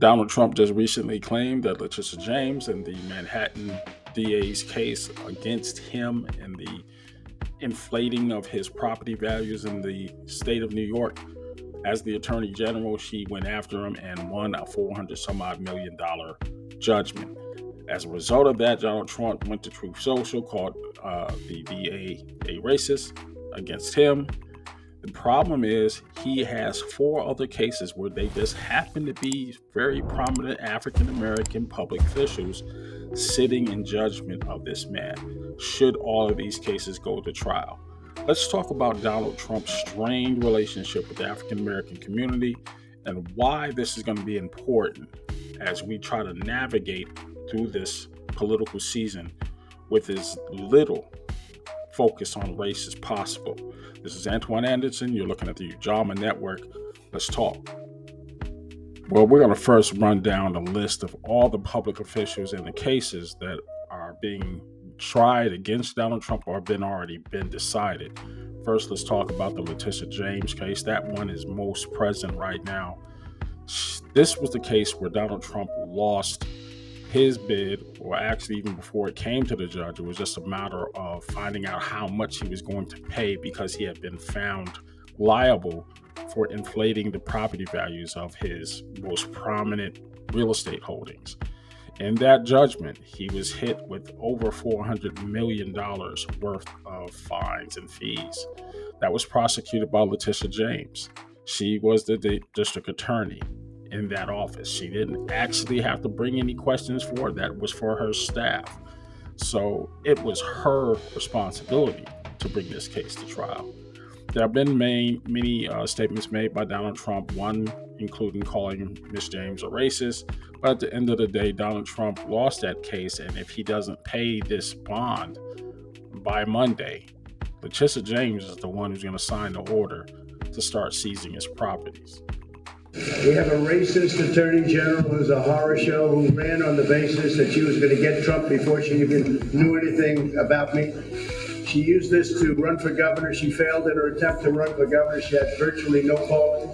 Donald Trump just recently claimed that Letitia James and the Manhattan DA's case against him and the inflating of his property values in the state of New York. As the attorney general, she went after him and won a 400 some odd $1 million judgment. As a result of that, Donald Trump went to Truth Social, called the DA a racist against him. The problem is he has 4 other cases where they just happen to be very prominent African American public officials sitting in judgment of this man, should all of these cases go to trial. Let's talk about Donald Trump's strained relationship with the African American community and why this is going to be important as we try to navigate through this political season with as little focus on race as possible. This is Antoine Anderson. You're looking at the Ujamaa Network. Let's talk. Well, we're going to first run down the list of all the public officials and the cases that are being tried against Donald Trump or have already been decided. First, let's talk about the Letitia James case. That one is most present right now. This was the case where Donald Trump lost his bid, or actually even before it came to the judge, it was just a matter of finding out how much he was going to pay because he had been found liable for inflating the property values of his most prominent real estate holdings. In that judgment, he was hit with over $400 million worth of fines and fees. That was prosecuted by Letitia James. She was the district attorney in that office. She didn't actually have to bring any questions for it. That was for her staff. So it was her responsibility to bring this case to trial. There have been many statements made by Donald Trump, one including calling Ms. James a racist. But at the end of the day, Donald Trump lost that case, and if he doesn't pay this bond by Monday, Letitia James is the one who's going to sign the order to start seizing his properties. We have a racist attorney general who's a horror show, who ran on the basis that she was going to get Trump before she even knew anything about me. She used this to run for governor. She failed in her attempt to run for governor. She had virtually no polling.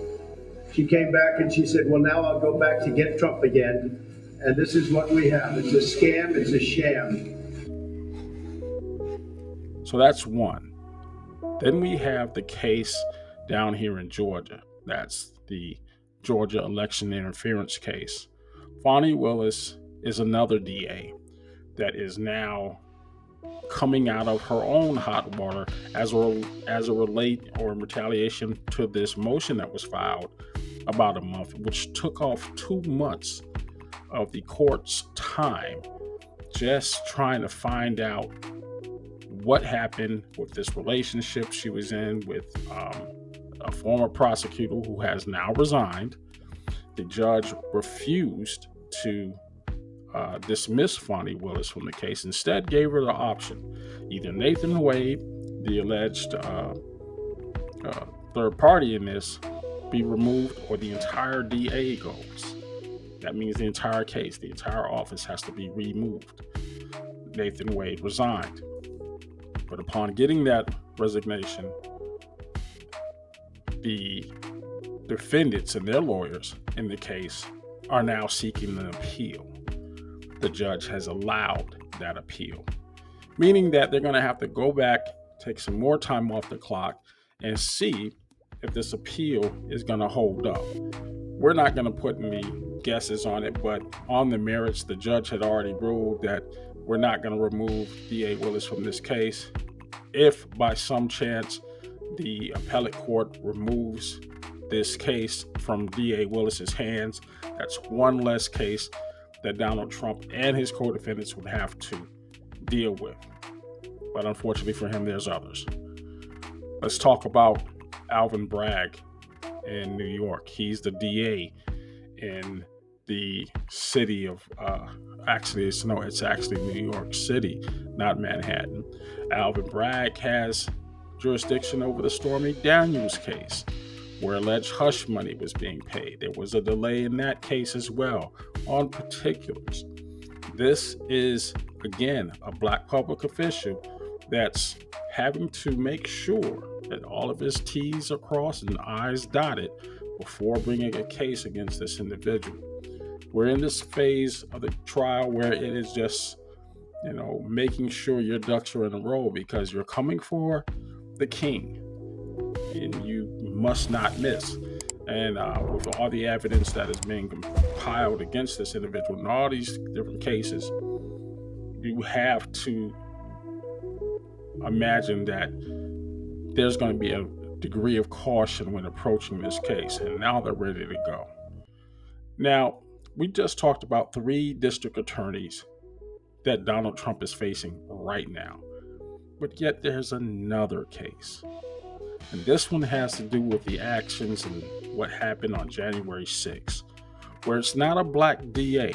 She came back and she said, well, now I'll go back to get Trump again. And this is what we have. It's a scam. It's a sham. So that's one. Then we have the case down here in Georgia. That's the Georgia election interference case. Fani Willis is another DA that is now coming out of her own hot water as a relate or in retaliation to this motion that was filed about a month, which took off 2 months of the court's time just trying to find out what happened with this relationship she was in with a former prosecutor who has now resigned. The judge refused to dismiss Fani Willis from the case. Instead, gave her the option: either Nathan Wade, the alleged third party in this, be removed, or the entire DA goes. That means the entire case, the entire office has to be removed. Nathan Wade resigned. But upon getting that resignation, the defendants and their lawyers in the case are now seeking an appeal. The judge has allowed that appeal, meaning that they're going to have to go back, take some more time off the clock, and see if this appeal is going to hold up. We're not going to put any guesses on it, but on the merits, the judge had already ruled that we're not going to remove DA Willis from this case. If by some chance the appellate court removes this case from DA Willis's hands, that's one less case that Donald Trump and his co-defendants would have to deal with. But unfortunately for him, there's others. Let's talk about Alvin Bragg in New York. He's the DA in the city of, it's actually New York City, not Manhattan. Alvin Bragg has jurisdiction over the Stormy Daniels case, where alleged hush money was being paid. There was a delay in that case as well on particulars. This is, again, a black public official that's having to make sure that all of his T's are crossed and I's dotted before bringing a case against this individual. We're in this phase of the trial where it is just, making sure your ducks are in a row because you're coming for the king and you must not miss. And with all the evidence that is being compiled against this individual in all these different cases, you have to imagine that there's going to be a degree of caution when approaching this case. And now they're ready to go. Now, we just talked about 3 district attorneys that Donald Trump is facing right now. But yet there's another case. And this one has to do with the actions and what happened on January 6th, where it's not a black DA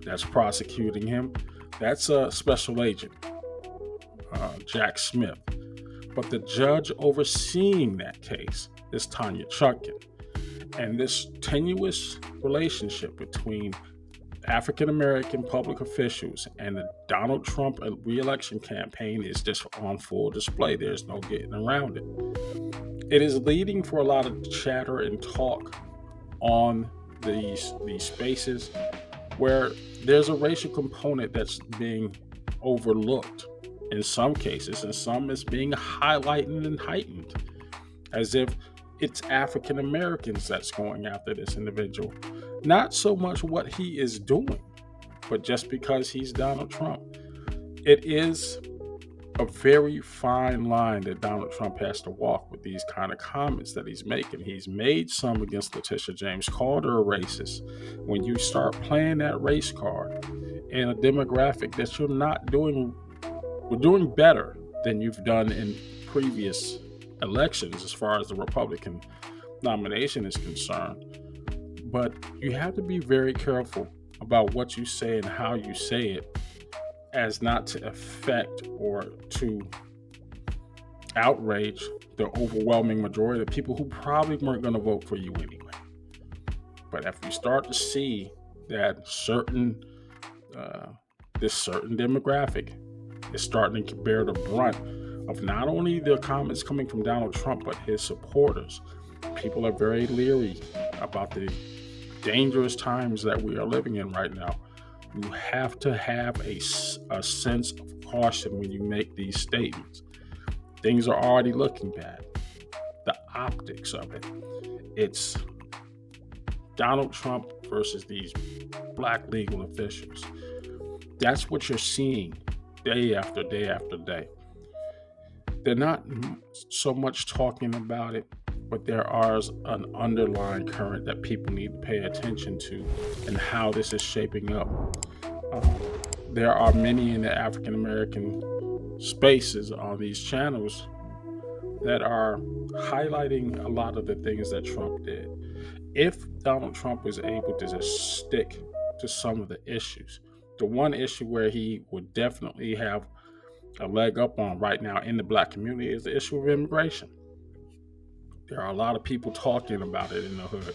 that's prosecuting him. That's a special agent, Jack Smith. But the judge overseeing that case is Tanya Chutkan. And this tenuous relationship between African-American public officials and the Donald Trump re-election campaign is just on full display. There's no getting around it. It is leading for a lot of chatter and talk on these spaces where there's a racial component that's being overlooked in some cases, and some is being highlighted and heightened as if it's African Americans that's going after this individual. Not so much what he is doing, but just because he's Donald Trump. It is a very fine line that Donald Trump has to walk with these kind of comments that he's making. He's made some against Letitia James, called her a racist. When you start playing that race card in a demographic that you're not doing, we're doing better than you've done in previous elections as far as the Republican nomination is concerned. But you have to be very careful about what you say and how you say it, as not to affect or to outrage the overwhelming majority of the people who probably weren't going to vote for you anyway. But if you start to see that this certain demographic is starting to bear the brunt of not only the comments coming from Donald Trump, but his supporters, people are very leery about the dangerous times that we are living in right now. You have to have a sense of caution when you make these statements. Things are already looking bad. The optics of it. It's Donald Trump versus these black legal officials. That's what you're seeing day after day after day. They're not so much talking about it, but there is an underlying current that people need to pay attention to and how this is shaping up. There are many in the African American spaces on these channels that are highlighting a lot of the things that Trump did. If Donald Trump was able to just stick to some of the issues, the one issue where he would definitely have a leg up on right now in the black community is the issue of immigration. There are a lot of people talking about it in the hood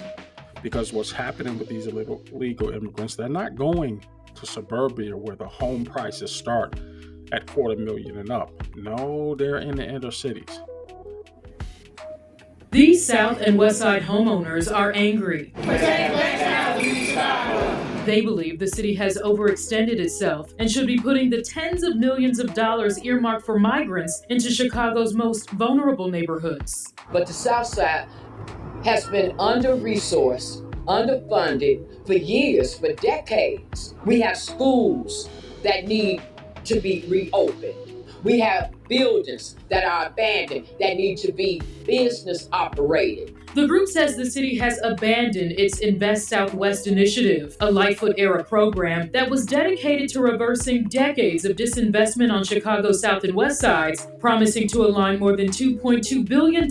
because what's happening with these illegal immigrants, they're not going to suburbia where the home prices start at $250,000 and up. No, they're in the inner cities. These South and West Side homeowners are angry. They believe the city has overextended itself and should be putting the tens of millions of dollars earmarked for migrants into Chicago's most vulnerable neighborhoods. But the South Side has been under-resourced, underfunded for years, for decades. We have schools that need to be reopened. We have buildings that are abandoned that need to be business operated. The group says the city has abandoned its Invest Southwest initiative, a Lightfoot-era program that was dedicated to reversing decades of disinvestment on Chicago's South and West Sides, promising to align more than $2.2 billion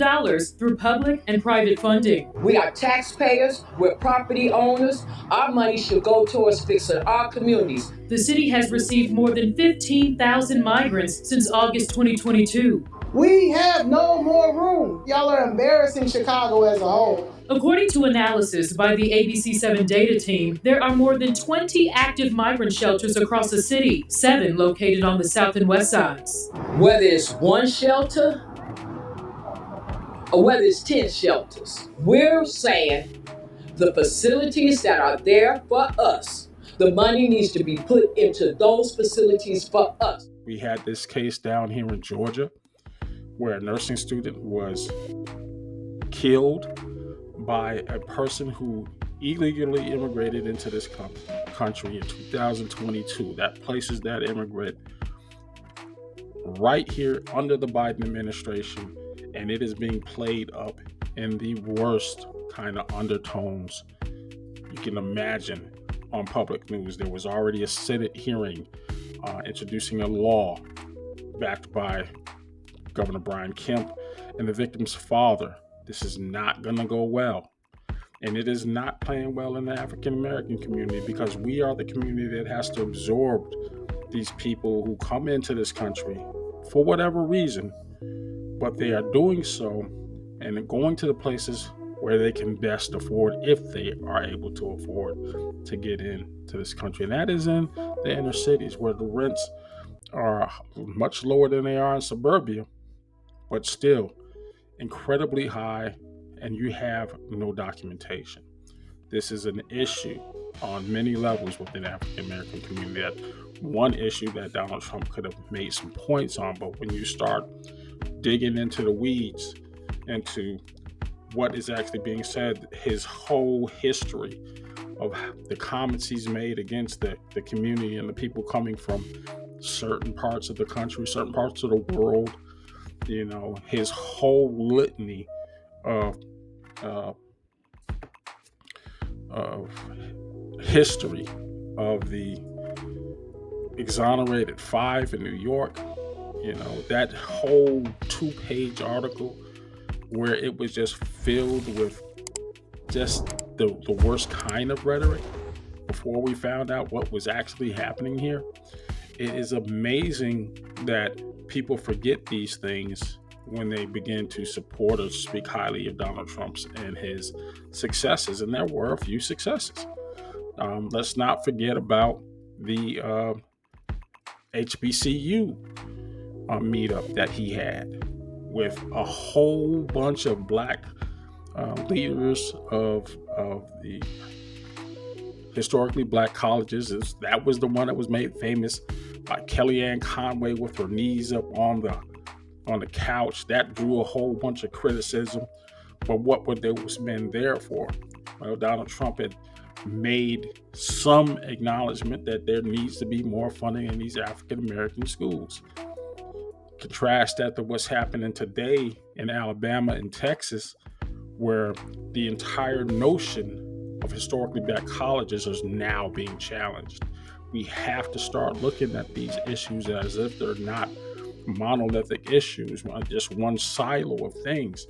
through public and private funding. We are taxpayers, we're property owners. Our money should go towards fixing our communities. The city has received more than 15,000 migrants since August 2022. We have no more room. Y'all are embarrassing Chicago as a whole. According to analysis by the ABC7 data team, there are more than 20 active migrant shelters across the city, 7 located on the South and West Sides. Whether it's one shelter or whether it's 10 shelters, we're saying the facilities that are there for us, the money needs to be put into those facilities for us. We had this case down here in Georgia where a nursing student was killed by a person who illegally immigrated into this country in 2022. That places that immigrant right here under the Biden administration, and it is being played up in the worst kind of undertones you can imagine on public news. There was already a Senate hearing introducing a law backed by Governor Brian Kemp and the victim's father. This is not going to go well. And it is not playing well in the African American community, because we are the community that has to absorb these people who come into this country for whatever reason, but they are doing so and going to the places where they can best afford, if they are able to afford to get into this country. And that is in the inner cities, where the rents are much lower than they are in suburbia, but still incredibly high, and you have no documentation. This is an issue on many levels within the African American community. That one issue that Donald Trump could have made some points on, but when you start digging into the weeds, into what is actually being said, his whole history of the comments he's made against the community and the people coming from certain parts of the country, certain parts of the world, his whole litany of history of the exonerated five in New York, that whole 2-page article where it was just filled with just the worst kind of rhetoric before we found out what was actually happening here. It is amazing that people forget these things when they begin to support or speak highly of Donald Trump's and his successes. And there were a few successes. Let's not forget about the HBCU meetup that he had with a whole bunch of Black leaders of the historically Black colleges. That was the one that was made famous by Kellyanne Conway with her knees up on the couch. That drew a whole bunch of criticism. But what would those men there for? Well, Donald Trump had made some acknowledgement that there needs to be more funding in these African American schools. Contrast that to what's happening today in Alabama and Texas, where the entire notion of historically Black colleges is now being challenged. We have to start looking at these issues as if they're not monolithic issues, just one silo of things.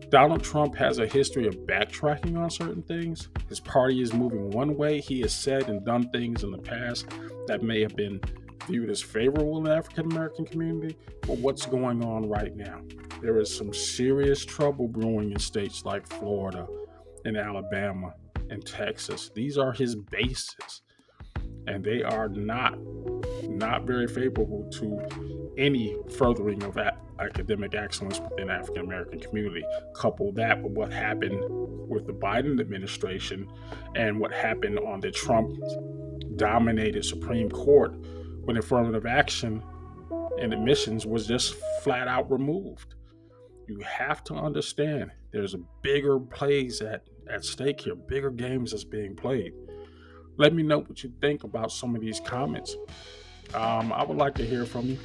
Donald Trump has a history of backtracking on certain things. His party is moving one way. He has said and done things in the past that may have been viewed as favorable in the African American community. But what's going on right now? There is some serious trouble brewing in states like Florida and Alabama and Texas. These are his bases, and they are not very favorable to any furthering of academic excellence within the African American community. Couple that with what happened with the Biden administration and what happened on the Trump-dominated Supreme Court, when affirmative action and admissions was just flat out removed. You have to understand there's a bigger plays at stake here, bigger games that's being played. Let me know what you think about some of these comments. I would like to hear from you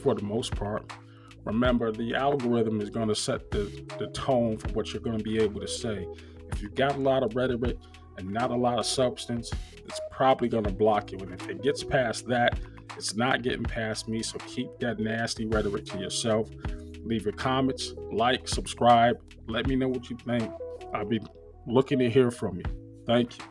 for the most part. Remember, the algorithm is going to set the tone for what you're going to be able to say. If you've got a lot of rhetoric and not a lot of substance, it's probably going to block you. And if it gets past that, it's not getting past me. So keep that nasty rhetoric to yourself. Leave your comments, like, subscribe. Let me know what you think. I'll be looking to hear from you. Thank you.